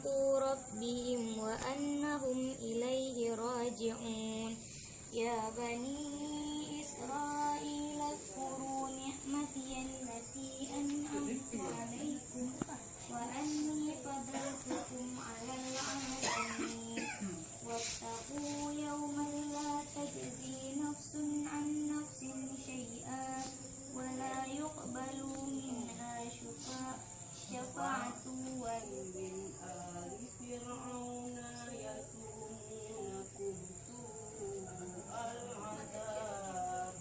ملاقو ربهم وأنهم إليه راجعون. يا بني إسرائيل اذكروا نعمتي التي أنعمت عليكم وأني فضلتكم على العالمين. واتقوا يوما لا تجزي نفس عن نفس شيئا ولا يقبل منها شفاعة ومن آل فرعون يسومونكم سوء العذاب